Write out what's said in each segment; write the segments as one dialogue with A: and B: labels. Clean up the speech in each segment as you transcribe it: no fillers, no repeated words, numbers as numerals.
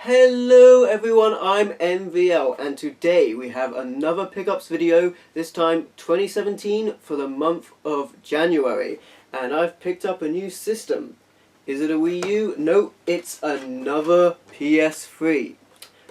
A: Hello everyone, I'm NVL and today we have another pickups video, this time 2017 for the month of January. And I've picked up a new system. Is it a Wii U? No, it's another PS3.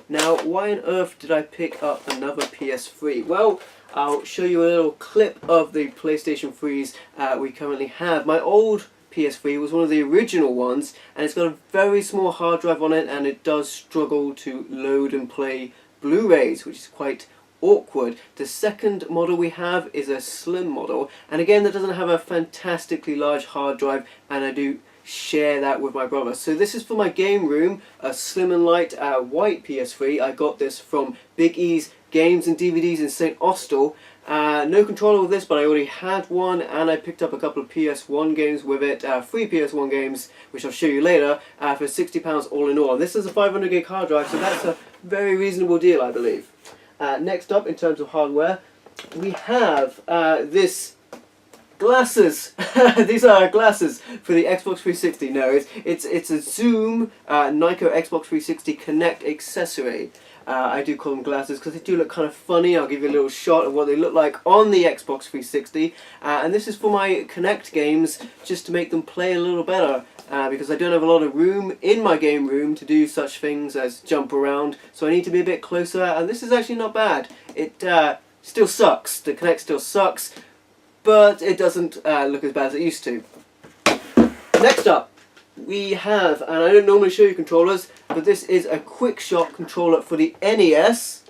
A: Now, why on earth did I pick up another PS3? Well, I'll show you a little clip of the PlayStation 3s we currently have. My old PS3 was one of the original ones, and it's got a very small hard drive on it, and it does struggle to load and play Blu-rays, which is quite awkward. The second model we have is a slim model, and again that doesn't have a fantastically large hard drive, and I do share that with my brother. So this is for my game room, a slim and light white PS3. I got this from Big E's Games and DVDs in St. Austell. No controller with this, but I already had one, and I picked up a couple of PS1 games with it, 3 PS1 games, which I'll show you later, for £60 all in all. And this is a 500 gig hard drive, so that's a very reasonable deal, I believe. Next up, in terms of hardware, we have this glasses. These are glasses for the Xbox 360. No, it's a Zoom Nyko Xbox 360 Connect accessory. I do call them glasses because they do look kind of funny. I'll give you a little shot of what they look like on the Xbox 360. And this is for my Connect games, just to make them play a little better. Because I don't have a lot of room in my game room to do such things as jump around. So I need to be a bit closer, and this is actually not bad. It still sucks. The Connect still sucks, but it doesn't look as bad as it used to. Next up, we have, and I don't normally show you controllers, but this is a quick shot controller for the NES,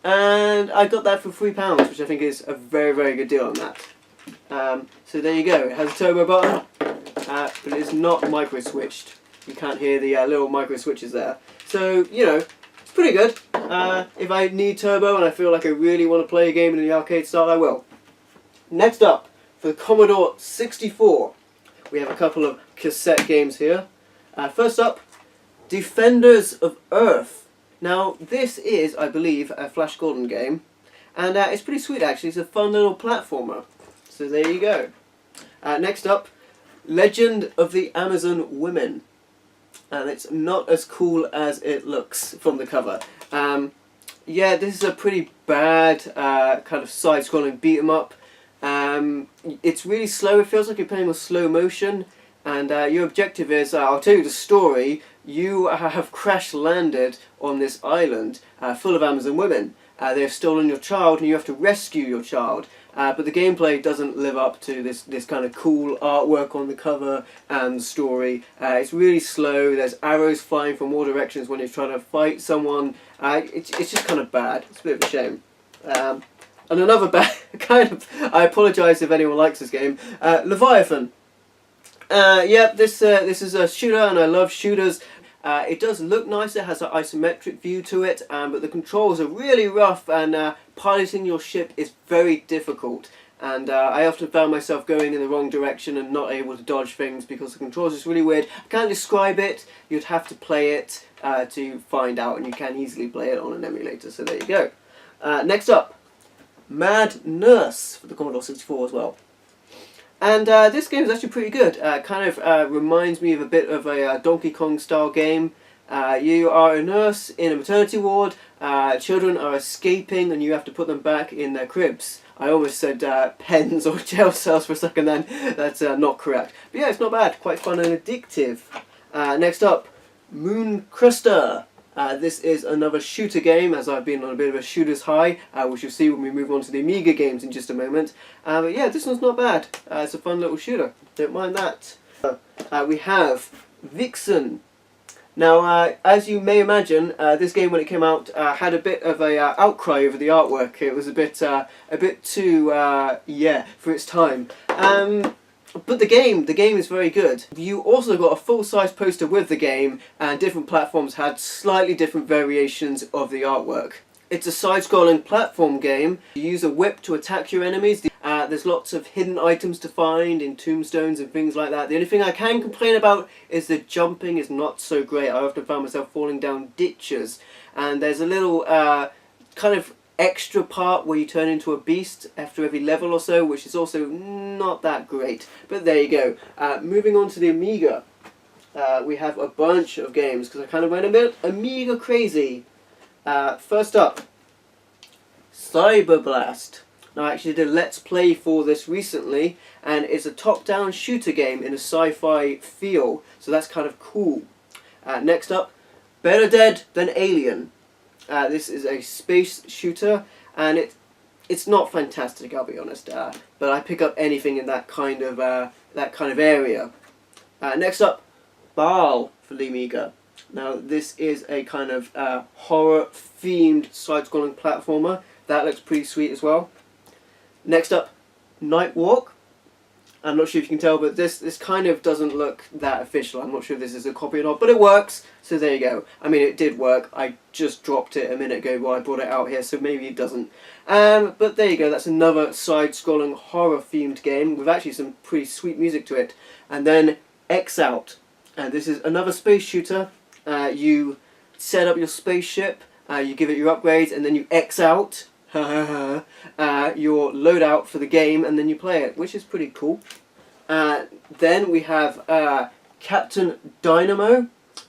A: and I got that for £3, which I think is a very, very good deal on that. So there you go. It has a turbo button, but it is not micro switched. You can't hear the little micro switches there. So, you know, it's pretty good. If I need turbo and I feel like I really want to play a game in the arcade style, I will. Next up, for the Commodore 64, we have a couple of cassette games here. First up, Defenders of Earth. Now, this is, I believe, a Flash Gordon game, and it's pretty sweet actually. It's a fun little platformer. So there you go. Next up, Legend of the Amazon Women. And it's not as cool as it looks from the cover. Yeah, this is a pretty bad kind of side-scrolling beat-em-up. It's really slow. It feels like you're playing with slow motion, and your objective is, I'll tell you the story. You have crash-landed on this island full of Amazon women. They have stolen your child, and you have to rescue your child. But the gameplay doesn't live up to this kind of cool artwork on the cover and the story. It's really slow. There's arrows flying from all directions when you're trying to fight someone. It's just kind of bad. It's a bit of a shame. And another bad kind of, I apologise if anyone likes this game, Leviathan. Yeah, this is a shooter, and I love shooters. It does look nice. It has an isometric view to it, but the controls are really rough, and piloting your ship is very difficult. And I often found myself going in the wrong direction and not able to dodge things because the controls are just really weird. I can't describe it. You'd have to play it to find out, and you can easily play it on an emulator. So there you go. Next up, Mad Nurse for the Commodore 64 as well. And this game is actually pretty good. Kind of reminds me of a bit of a Donkey Kong style game. You are a nurse in a maternity ward. Children are escaping, and you have to put them back in their cribs. I almost said pens or jail cells for a second then. That's not correct. But yeah, it's not bad. Quite fun and addictive. Next up, Moon Cresta. This is another shooter game, as I've been on a bit of a shooter's high, which you'll see when we move on to the Amiga games in just a moment. But yeah, this one's not bad. It's a fun little shooter. Don't mind that. We have Vixen. Now, as you may imagine, this game when it came out had a bit of a outcry over the artwork. It was a bit too yeah, for its time. But the game is very good. You also got a full-size poster with the game, and different platforms had slightly different variations of the artwork. It's a side-scrolling platform game. You use a whip to attack your enemies. There's lots of hidden items to find in tombstones and things like that. The only thing I can complain about is the jumping is not so great. I often found myself falling down ditches. And there's a little kind of extra part where you turn into a beast after every level or so, which is also not that great. But there you go. Moving on to the Amiga. we have a bunch of games because I kind of went a bit Amiga crazy. First up, Cyberblast. Now I actually did a Let's Play for this recently, and it's a top-down shooter game in a sci-fi feel, so that's kind of cool. Next up, Better Dead Than Alien. This is a space shooter, and it's not fantastic, I'll be honest, but I pick up anything in that kind of area. Next up, Baal for the Amiga. Now this is a kind of horror-themed side-scrolling platformer. That looks pretty sweet as well. Next up, Nightwalk. I'm not sure if you can tell, but this kind of doesn't look that official. I'm not sure if this is a copy or not, but it works, so there you go. I mean, it did work. I just dropped it a minute ago while I brought it out here, so maybe it doesn't. But there you go, that's another side-scrolling horror-themed game with actually some pretty sweet music to it. And then X-Out. And this is another space shooter. You set up your spaceship, you give it your upgrades, and then you X out your loadout for the game, and then you play it, which is pretty cool. Then we have Captain Dynamo.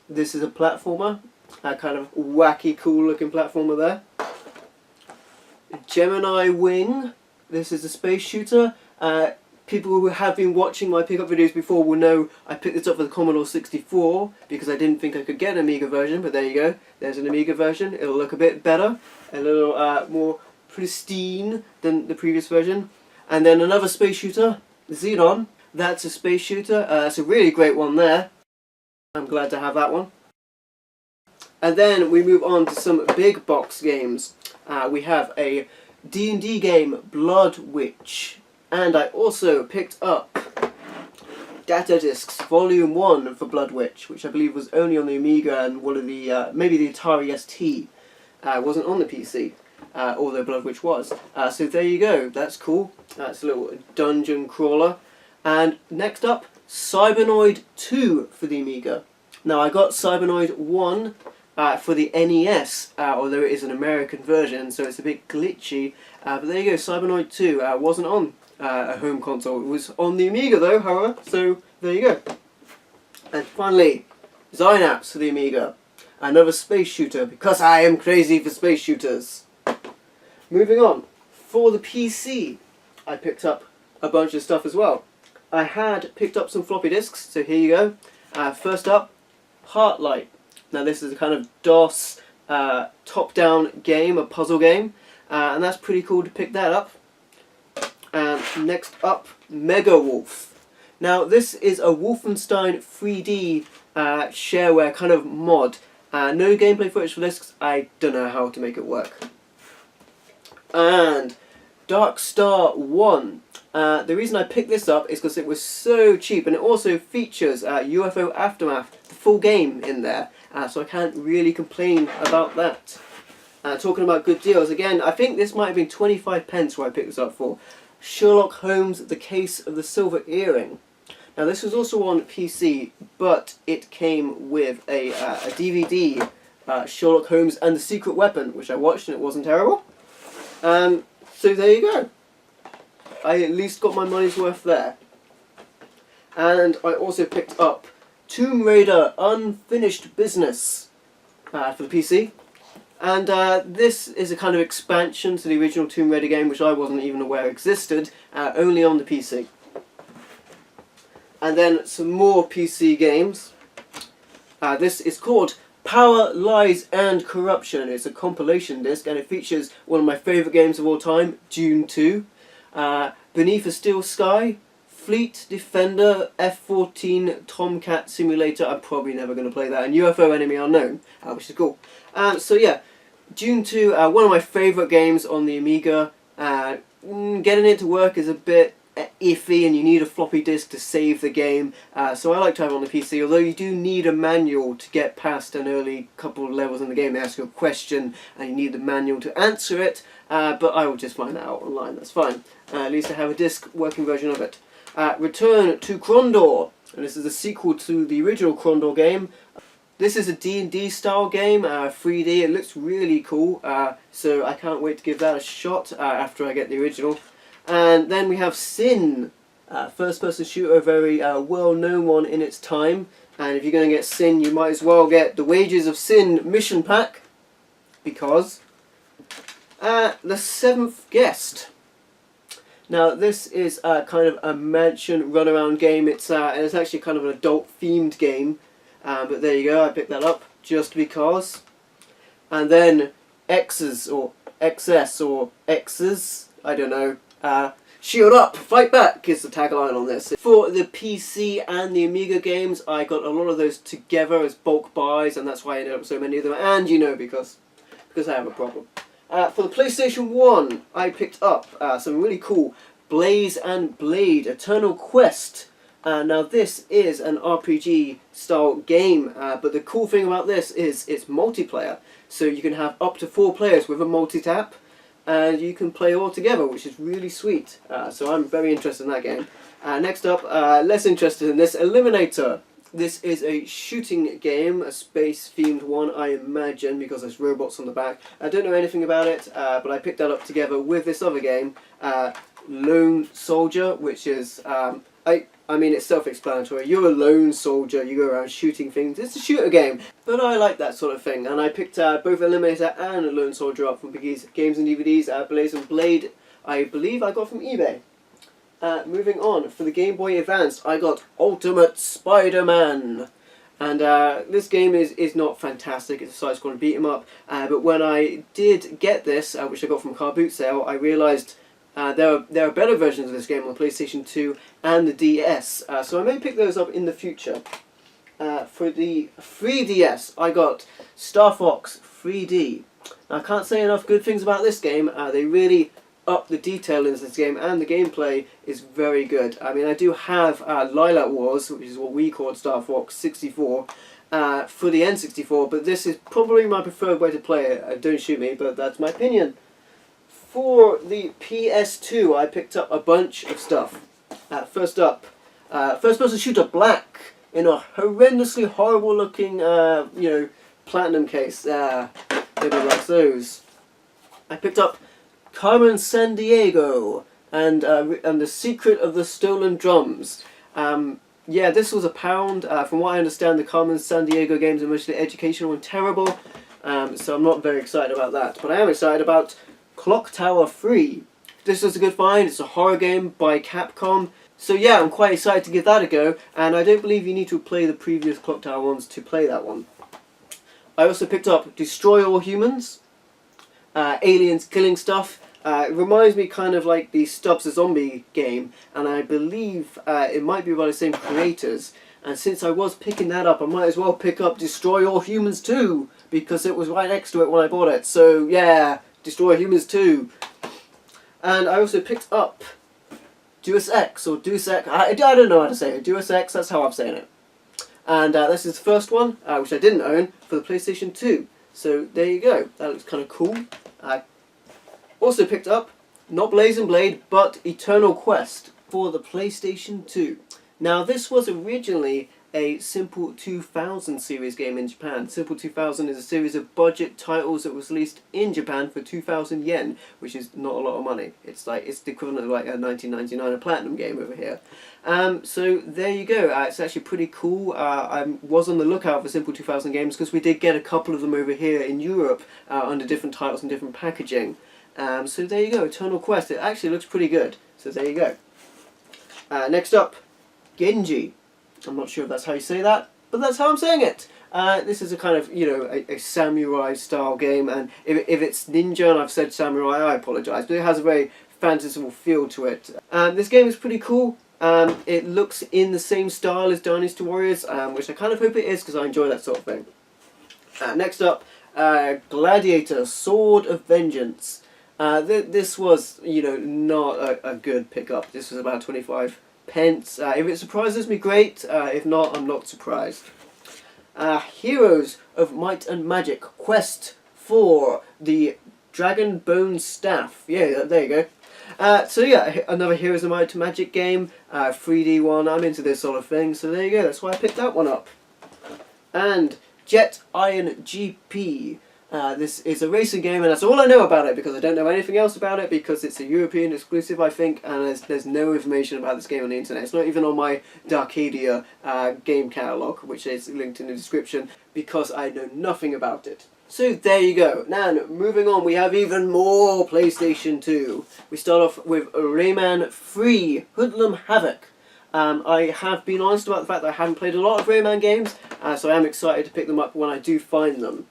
A: This is a platformer, kind of wacky, cool looking platformer there. Gemini Wing. This is a space shooter. People who have been watching my pickup videos before will know I picked this up for the Commodore 64 because I didn't think I could get an Amiga version, but there you go. There's an Amiga version. It'll look a bit better, a little more pristine than the previous version. And then another space shooter, Xenon. That's a space shooter. It's a really great one there. I'm glad to have that one. And then we move on to some big box games. We have a D&D game, Bloodwych. And I also picked up Data Discs Volume 1 for Bloodwych, which I believe was only on the Amiga and one of the, maybe the Atari ST. Wasn't on the PC, although Bloodwych was. So there you go, that's cool. That's a little dungeon crawler. And next up, Cybernoid II for the Amiga. Now I got Cybernoid 1 for the NES, although it is an American version, so it's a bit glitchy. But there you go, Cybernoid 2 wasn't on a home console. It was on the Amiga though, however, so there you go. And finally, Zynaps for the Amiga. Another space shooter, because I am crazy for space shooters. Moving on, for the PC, I picked up a bunch of stuff as well. I had picked up some floppy disks, so here you go. First up, HeartLight. Now this is a kind of DOS top-down game, a puzzle game, and that's pretty cool to pick that up. And next up, Mega Wolf. Now this is a Wolfenstein 3D shareware kind of mod. No gameplay footage for this because I don't know how to make it work. And DarkStar One. The reason I picked this up is because it was so cheap, and it also features UFO Aftermath, the full game in there. So I can't really complain about that. Talking about good deals, again, I think this might have been 25 pence where I picked this up for. Sherlock Holmes, The Case of the Silver Earring. Now this was also on PC, but it came with a DVD, Sherlock Holmes and the Secret Weapon, which I watched and it wasn't terrible. So there you go. I at least got my money's worth there. And I also picked up Tomb Raider Unfinished Business for the PC. And this is a kind of expansion to the original Tomb Raider game, which I wasn't even aware existed, only on the PC. And then some more PC games. This is called Power, Lies and Corruption. It's a compilation disc, and it features one of my favourite games of all time, Dune 2, Beneath a Steel Sky, Fleet Defender, F-14 Tomcat Simulator. I'm probably never going to play that, and UFO Enemy Unknown, which is cool. So yeah, Dune 2, one of my favourite games on the Amiga. Getting it to work is a bit iffy, and you need a floppy disk to save the game, so I like to have it on the PC, although you do need a manual to get past an early couple of levels in the game. They ask you a question and you need the manual to answer it, but I will just find that out online, that's fine. At least I have a disc working version of it. Return to Krondor, and this is a sequel to the original Krondor game. This is a D&D style game, 3D, it looks really cool, so I can't wait to give that a shot after I get the original. And then we have Sin, first person shooter, a very well known one in its time. And if you're going to get Sin, you might as well get the Wages of Sin mission pack, because the seventh guest. Now this is kind of a mansion run-around game. It's actually kind of an adult-themed game, but there you go. I picked that up just because. And then X's or XS or X's, I don't know. Shield up, fight back is the tagline on this. For the PC and the Amiga games, I got a lot of those together as bulk buys, and that's why I ended up with so many of them. And you know, because I have a problem. For the PlayStation 1, I picked up some really cool Blaze and Blade Eternal Quest. Now this is an RPG style game, but the cool thing about this is it's multiplayer. So you can have up to 4 players with a multi-tap, and you can play all together, which is really sweet. So I'm very interested in that game. Next up, less interested in this, Eliminator. This is a shooting game, a space-themed one, I imagine, because there's robots on the back. I don't know anything about it, but I picked that up together with this other game, Lone Soldier, which is, I mean, it's self-explanatory. You're a lone soldier, you go around shooting things. It's a shooter game, but I like that sort of thing. And I picked both Eliminator and Lone Soldier up from Biggies Games and DVDs. Blaze and Blade, I believe I got from eBay. Moving on, for the Game Boy Advance, I got Ultimate Spider-Man. And this game is not fantastic. It's a side-scrolling beat-em-up. But when I did get this, which I got from a car boot sale, I realised there are better versions of this game on the PlayStation 2 and the DS, so I may pick those up in the future. For the 3DS, I got Star Fox 3D. Now, I can't say enough good things about this game. They really up the detail in this game, and the gameplay is very good. I mean, I do have Lilac Wars, which is what we called Star Fox 64, for the N64, but this is probably my preferred way to play it. Don't shoot me, but that's my opinion. For the PS2, I picked up a bunch of stuff. First up, first-person shooter Black in a horrendously horrible-looking, platinum case. Nobody likes those. I picked up Carmen Sandiego and The Secret of the Stolen Drums. Yeah, this was £1. From what I understand, the Carmen Sandiego games are mostly educational and terrible, so I'm not very excited about that. But I am excited about Clock Tower 3. This was a good find. It's a horror game by Capcom. So yeah, I'm quite excited to give that a go, and I don't believe you need to play the previous Clock Tower ones to play that one. I also picked up Destroy All Humans, aliens killing stuff. It reminds me kind of like the Stubbs the Zombie game, and I believe it might be by the same creators. And since I was picking that up, I might as well pick up Destroy All Humans 2, because it was right next to it when I bought it. So yeah, Destroy Humans 2. And I also picked up Deus Ex, or Deus Ex, I don't know how to say it, Deus Ex, that's how I'm saying it. And this is the first one, which I didn't own, for the PlayStation 2. So there you go, that looks kind of cool. I also picked up, not Blaze and Blade, but Eternal Quest for the PlayStation 2. Now this was originally a Simple 2000 series game in Japan. Simple 2000 is a series of budget titles that was released in Japan for 2,000 yen, which is not a lot of money. It's the equivalent of like a 1999 a platinum game over here. So there you go. It's actually pretty cool. I was on the lookout for Simple 2000 games because we did get a couple of them over here in Europe under different titles and different packaging. So there you go, Eternal Quest. It actually looks pretty good. So there you go. Next up, Genji. I'm not sure if that's how you say that, but that's how I'm saying it. This is a kind of, a samurai style game, and if it's ninja and I've said samurai, I apologise, but it has a very fanciful feel to it. This game is pretty cool. It looks in the same style as Dynasty Warriors, which I kind of hope it is because I enjoy that sort of thing. Next up, Gladiator, Sword of Vengeance. This was, not a good pickup. This was about 25 pence. If it surprises me, great. If not, I'm not surprised. Heroes of Might and Magic, Quest for the Dragon Bone Staff. Yeah, there you go. So yeah, another Heroes of Might and Magic game, 3D one. I'm into this sort of thing, so there you go. That's why I picked that one up. And Jet Iron GP. This is a racing game, and that's all I know about it because I don't know anything else about it because it's a European exclusive, I think, and there's no information about this game on the internet. It's not even on my Darkadia game catalogue, which is linked in the description, because I know nothing about it. So there you go. Now, moving on, we have even more PlayStation 2. We start off with Rayman 3 Hoodlum Havoc. I have been honest about the fact that I haven't played a lot of Rayman games, so I am excited to pick them up when I do find them.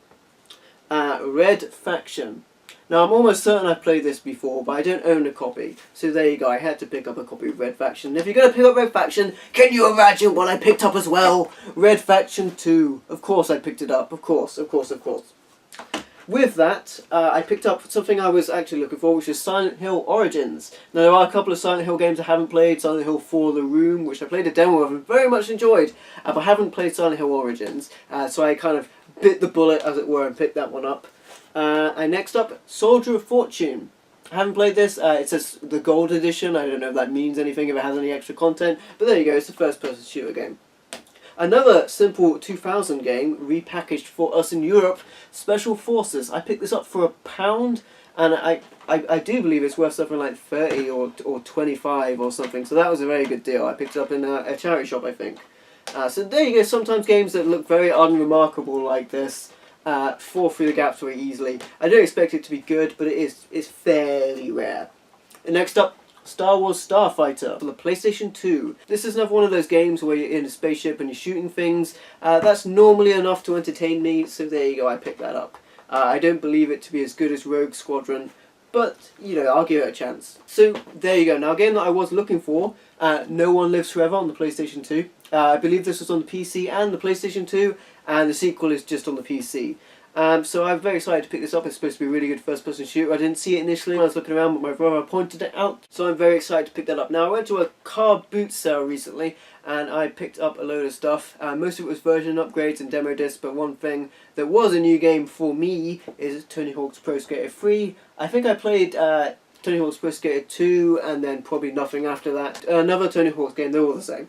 A: Red Faction. Now, I'm almost certain I've played this before, but I don't own a copy. So there you go, I had to pick up a copy of Red Faction. If you're going to pick up Red Faction, can you imagine what I picked up as well? Red Faction 2. Of course I picked it up. Of course. With that, I picked up something I was actually looking for, which is Silent Hill Origins. Now, there are a couple of Silent Hill games I haven't played. Silent Hill 4 The Room, which I played a demo of and very much enjoyed. But I haven't played Silent Hill Origins, so I kind of bit the bullet, as it were, and picked that one up. And next up, Soldier of Fortune. I haven't played this. It says the Gold Edition. I don't know if that means anything, if it has any extra content. But there you go, it's a first-person shooter game. Another simple 2000 game, repackaged for us in Europe, Special Forces. I picked this up for £1, and I do believe it's worth something like 30 or 25 or something, so that was a very good deal. I picked it up in a charity shop, I think. So there you go, sometimes games that look very unremarkable like this fall through the gaps very easily. I don't expect it to be good, but it's fairly rare. And next up, Star Wars Starfighter for the PlayStation 2. This is another one of those games where you're in a spaceship and you're shooting things. That's normally enough to entertain me, so there you go, I picked that up. I don't believe it to be as good as Rogue Squadron, but, you know, I'll give it a chance. So, there you go. Now, a game that I was looking for, No One Lives Forever on the PlayStation 2. I believe this was on the PC and the PlayStation 2, and the sequel is just on the PC. So I'm very excited to pick this up. It's supposed to be a really good first-person shooter. I didn't see it initially when I was looking around, but my brother pointed it out. So I'm very excited to pick that up. Now, I went to a car boot sale recently, and I picked up a load of stuff. Most of it was version upgrades and demo discs, but one thing that was a new game for me is Tony Hawk's Pro Skater 3. I think I played Tony Hawk's Pro Skater 2, and then probably nothing after that. Another Tony Hawk's game, they're all the same.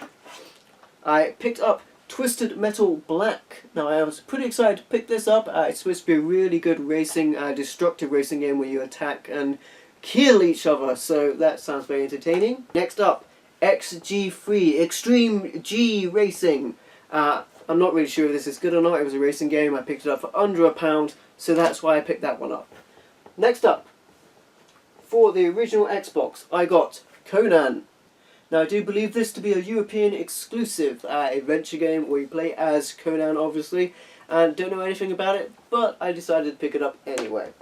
A: I picked up Twisted Metal Black. Now, I was pretty excited to pick this up. It's supposed to be a really good racing, destructive racing game where you attack and kill each other, so that sounds very entertaining. Next up, XG3, Extreme G Racing. I'm not really sure if this is good or not. It was a racing game. I picked it up for under £1, so that's why I picked that one up. Next up, for the original Xbox, I got Conan. Now, I do believe this to be a European exclusive adventure game where you play as Conan, obviously, and don't know anything about it, but I decided to pick it up anyway.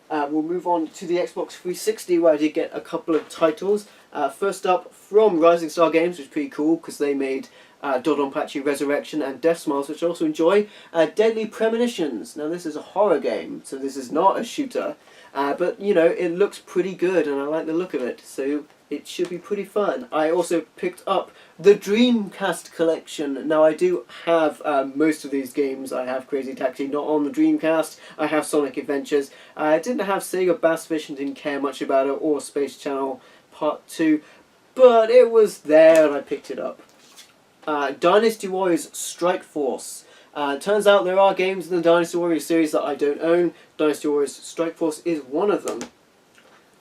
A: We'll move on to the Xbox 360, where I did get a couple of titles. First up, from Rising Star Games, which is pretty cool, because they made Dodonpachi Resurrection and Death Smiles, which I also enjoy. Deadly Premonitions. Now, this is a horror game, so this is not a shooter, but, you know, it looks pretty good, and I like the look of it, so it should be pretty fun. I also picked up the Dreamcast Collection. Now, I do have most of these games. I have Crazy Taxi, not on the Dreamcast. I have Sonic Adventures. I didn't have Sega Bass Fish and didn't care much about it, or Space Channel Part 2, but it was there and I picked it up. Dynasty Warriors Strikeforce. Turns out there are games in the Dynasty Warriors series that I don't own. Dynasty Warriors Strikeforce is one of them.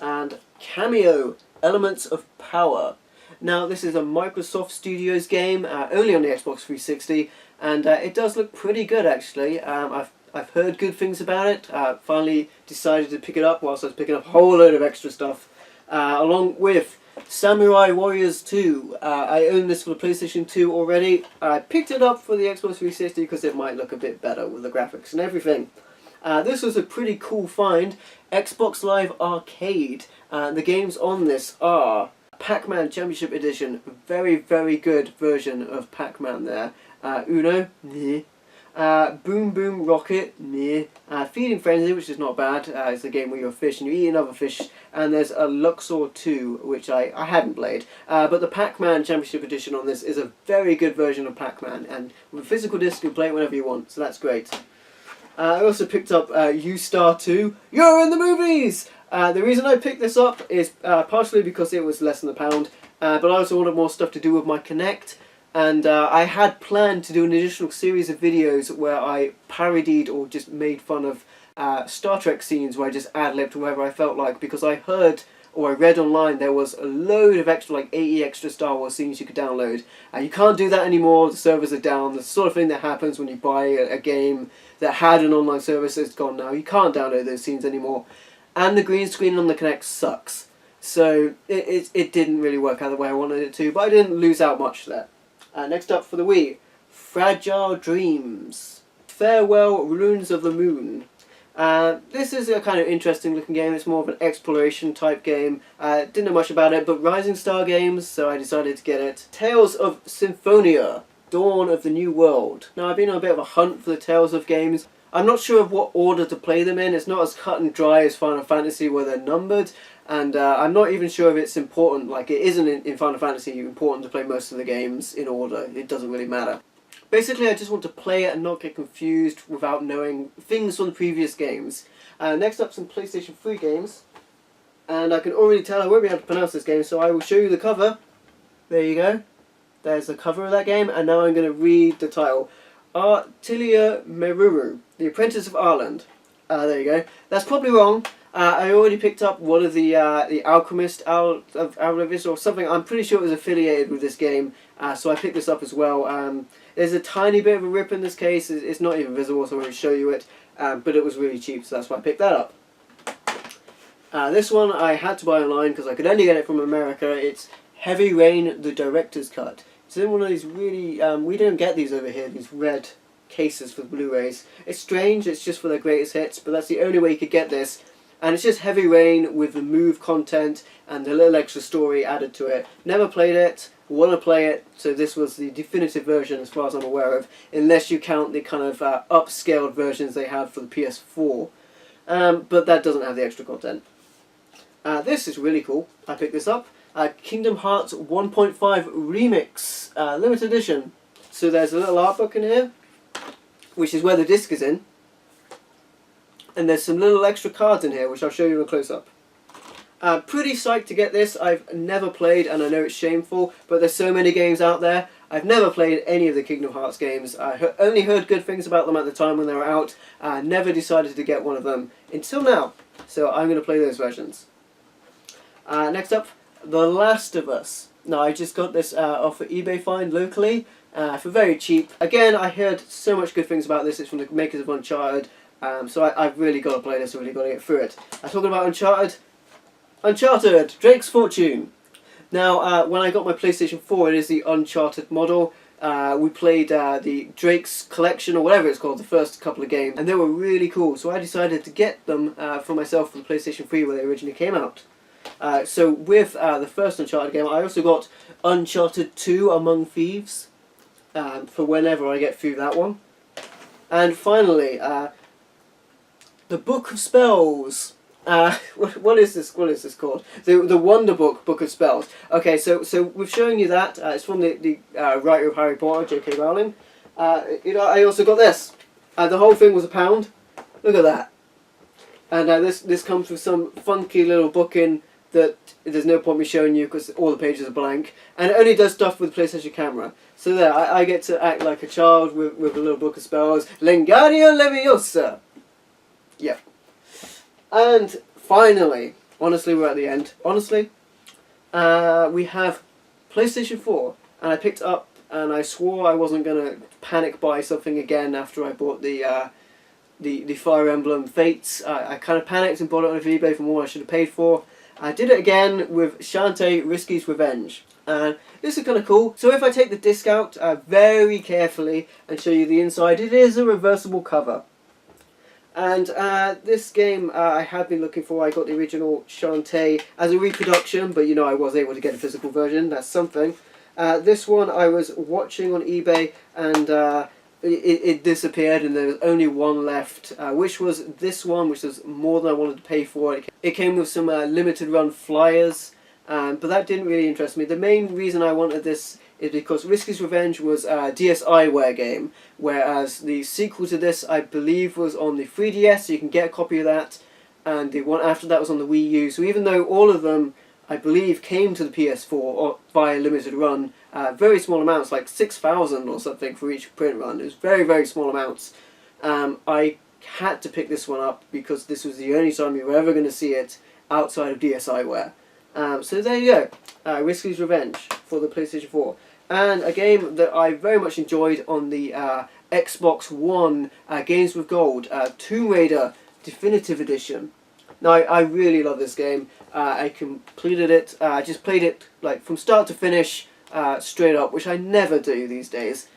A: And Kameo, Elements of Power. Now, this is a Microsoft Studios game, only on the Xbox 360, and it does look pretty good, actually. I've heard good things about it. Finally decided to pick it up whilst I was picking up a whole load of extra stuff, along with Samurai Warriors 2. I own this for the PlayStation 2 already. I picked it up for the Xbox 360 because it might look a bit better with the graphics and everything. This was a pretty cool find. Xbox Live Arcade. The games on this are Pac-Man Championship Edition. Very, very good version of Pac-Man there. Uno, meh. Boom Boom Rocket, meh. Feeding Frenzy, which is not bad. It's a game where you're a fish and you eat another fish. And there's a Luxor 2, which I hadn't played. But the Pac-Man Championship Edition on this is a very good version of Pac-Man. And with a physical disc, you can play it whenever you want, so that's great. I also picked up Yooustar 2. You're in the movies! The reason I picked this up is partially because it was less than £1, but I also wanted more stuff to do with my Kinect. And I had planned to do an additional series of videos where I parodied or just made fun of Star Trek scenes where I just ad-libbed wherever I felt like, because I heard or I read online there was a load of extra, like 80 extra Star Wars scenes you could download. And you can't do that anymore, the servers are down. The sort of thing that happens when you buy a game that had an online service is gone now. You can't download those scenes anymore. And the green screen on the Kinect sucks. So it didn't really work out the way I wanted it to, but I didn't lose out much there. Next up for the Wii, Fragile Dreams. Farewell Runes of the Moon. This is a kind of interesting looking game. It's more of an exploration type game. Didn't know much about it, but Rising Star Games, so I decided to get it. Tales of Symphonia, Dawn of the New World. Now I've been on a bit of a hunt for the Tales of games. I'm not sure of what order to play them in. It's not as cut and dry as Final Fantasy where they're numbered. And I'm not even sure if it's important, like it isn't in Final Fantasy important to play most of the games in order. It doesn't really matter. Basically, I just want to play it and not get confused without knowing things from the previous games. Next up, some PlayStation 3 games. And I can already tell I won't be able to pronounce this game, so I will show you the cover. There you go. There's the cover of that game, and now I'm going to read the title. Artilia Meruru, The Apprentice of Ireland. There you go. That's probably wrong. I already picked up one of the Alchemist of Alvis or something. I'm pretty sure it was affiliated with this game, so I picked this up as well. There's a tiny bit of a rip in this case. It's not even visible, so I won't show you it. But it was really cheap, so that's why I picked that up. This one I had to buy online because I could only get it from America. It's Heavy Rain, the Director's Cut. It's in one of these really... we don't get these over here, these red cases for the Blu-rays. It's strange, it's just for their greatest hits, but that's the only way you could get this. And it's just Heavy Rain with the move content and a little extra story added to it. Never played it, want to play it, so this was the definitive version as far as I'm aware of, unless you count the kind of upscaled versions they have for the PS4. But that doesn't have the extra content. This is really cool. I picked this up. Kingdom Hearts 1.5 Remix, limited edition. So there's a little art book in here, which is where the disc is in. And there's some little extra cards in here, which I'll show you in a close-up. Pretty psyched to get this. I've never played, and I know it's shameful, but there's so many games out there. I've never played any of the Kingdom Hearts games. I only heard good things about them at the time when they were out. I never decided to get one of them until now. So I'm going to play those versions. Next up, The Last of Us. Now, I just got this off of eBay Find locally for very cheap. Again, I heard so much good things about this. It's from the makers of Uncharted. So I've really got to play this, I've really got to get through it. I'm talking about Uncharted. Uncharted, Drake's Fortune. Now, when I got my PlayStation 4, it is the Uncharted model. We played the Drake's Collection, or whatever it's called, the first couple of games, and they were really cool. So I decided to get them for myself for the PlayStation 3 when they originally came out. So with the first Uncharted game, I also got Uncharted 2 Among Thieves for whenever I get through that one. And finally, the Book of Spells. What is this called? The Wonder Book of Spells. Okay, so we're showing you that. It's from the writer of Harry Potter, J.K. Rowling. I also got this. The whole thing was £1. Look at that. And this comes with some funky little booking that there's no point me showing you because all the pages are blank. And it only does stuff with the PlayStation camera. So there, I get to act like a child with a little book of spells. Lingardio Leviosa. Yep. And finally, honestly, we're at the end. Honestly, we have PlayStation 4, and I picked up, and I swore I wasn't gonna panic buy something again after I bought the Fire Emblem Fates. I kind of panicked and bought it on eBay for more I should have paid for. I did it again with Shantae Risky's Revenge. And this is kind of cool. So if I take the disc out very carefully and show you the inside, it is a reversible cover. And this game I have been looking for. I got the original Shantae as a reproduction, but you know I was able to get a physical version. That's something. This one I was watching on eBay, and it disappeared, and there was only one left, which was this one, which was more than I wanted to pay for. It came with some limited run flyers, but that didn't really interest me. The main reason I wanted this is because Risky's Revenge was a DSiWare game, whereas the sequel to this, I believe, was on the 3DS, so you can get a copy of that, and the one after that was on the Wii U. So even though all of them I believe came to the PS4 or via limited run, very small amounts, like 6,000 or something for each print run. It was very, very small amounts. I had to pick this one up because this was the only time you were ever going to see it outside of DSiWare. So there you go, Risky's Revenge for the PlayStation 4. And a game that I very much enjoyed on the Xbox One, Games with Gold, Tomb Raider Definitive Edition. Now, I really love this game. I completed it, I just played it like from start to finish, straight up, which I never do these days.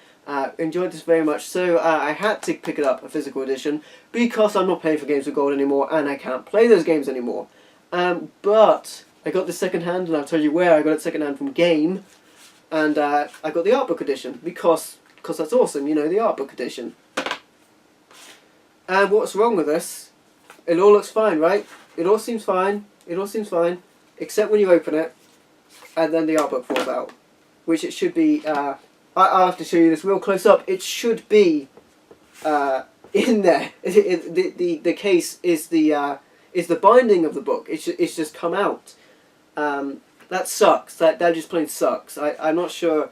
A: Enjoyed this very much, so I had to pick it up, a physical edition, because I'm not paying for Games with Gold anymore, and I can't play those games anymore. But I got this second hand, and I'll tell you where I got it second hand from Game, and I got the art book edition, because that's awesome, you know, the art book edition. And what's wrong with this? It all looks fine, right? It all seems fine. It all seems fine, except when you open it, and then the art book falls out, which it should be. I'll have to show you this real close up. It should be in there. The case is the binding of the book. It's just come out. That sucks. That just plain sucks. I'm not sure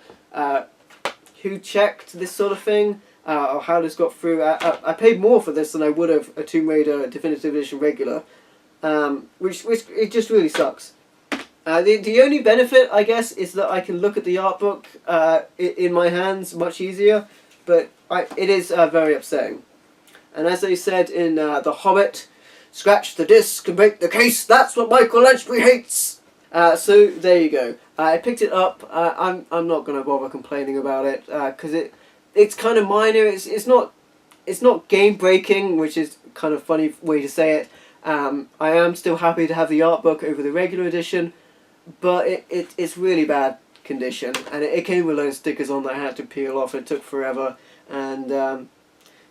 A: who checked this sort of thing. Or how this got through. I paid more for this than I would have a Tomb Raider Definitive Edition regular, which it just really sucks. The only benefit, I guess, is that I can look at the art book in my hands much easier, but it is very upsetting. And as they said in The Hobbit, scratch the disc and break the case, that's what Michael Lanchbury hates! So there you go. I picked it up. I'm not going to bother complaining about it, because it's kind of minor. It's not game breaking, which is kind of funny way to say it. I am still happy to have the art book over the regular edition, but it's really bad condition, and it came with a load of stickers on that I had to peel off. It took forever, and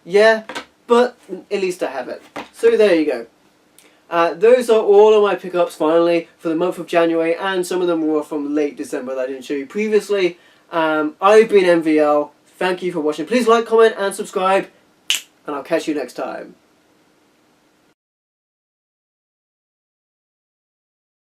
A: yeah, but at least I have it. So there you go. Those are all of my pickups finally for the month of January, and some of them were from late December that I didn't show you previously. I've been MVL. Thank you for watching. Please like, comment, and subscribe, and I'll catch you next time.